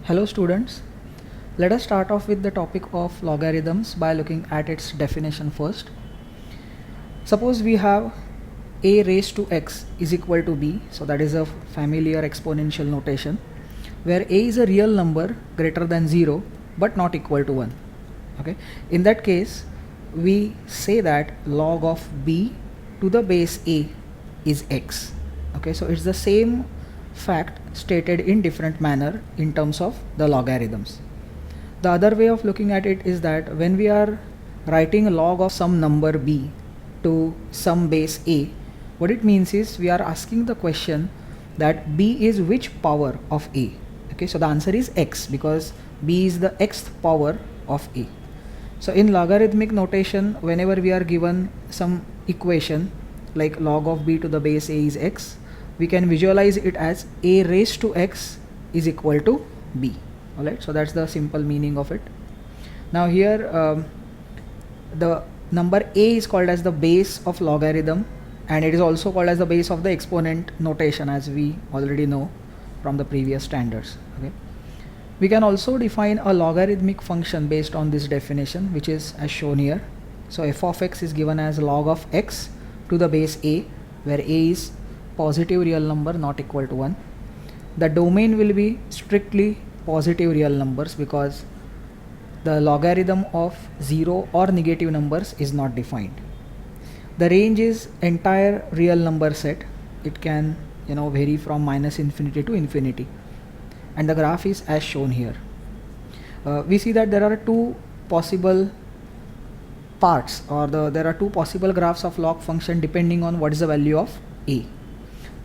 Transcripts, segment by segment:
Hello students, let us start off with the topic of logarithms by looking at its definition first. Suppose we have a raised to x is equal to b, so that is a familiar exponential notation where a is a real number greater than 0 but not equal to 1. Okay, in that case we say that log of b to the base a is x. Okay, so it's the same fact stated in different manner in terms of the logarithms. The other way of looking at it is that when we are writing a log of some number b to some base a, what it means is we are asking the question that b is which power of a. Okay, so the answer is x because b is the xth power of a. So in logarithmic notation, whenever we are given some equation like log of b to the base a is x, we can visualize it as a raised to x is equal to b. Alright, so that's the simple meaning of it. Now here the number a is called as the base of logarithm, and it is also called as the base of the exponent notation, as we already know from the previous standards. Okay, we can also define a logarithmic function based on this definition, which is as shown here. So f of x is given as log of x to the base a, where a is positive real number not equal to 1. The domain will be strictly positive real numbers because the logarithm of 0 or negative numbers is not defined. The range is entire real number set. It can vary from -infinity to infinity, and the graph is as shown here. We see that there are two possible parts, or there are two possible graphs of log function depending on what is the value of a.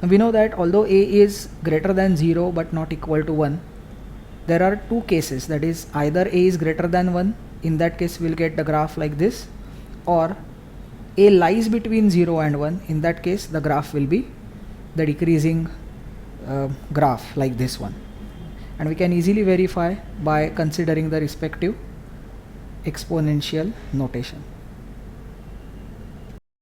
Now we know that although a is greater than 0 but not equal to 1, there are two cases, that is either a is greater than 1, in that case we'll get the graph like this, or a lies between 0 and 1, in that case the graph will be the decreasing graph like this one. And we can easily verify by considering the respective exponential notation.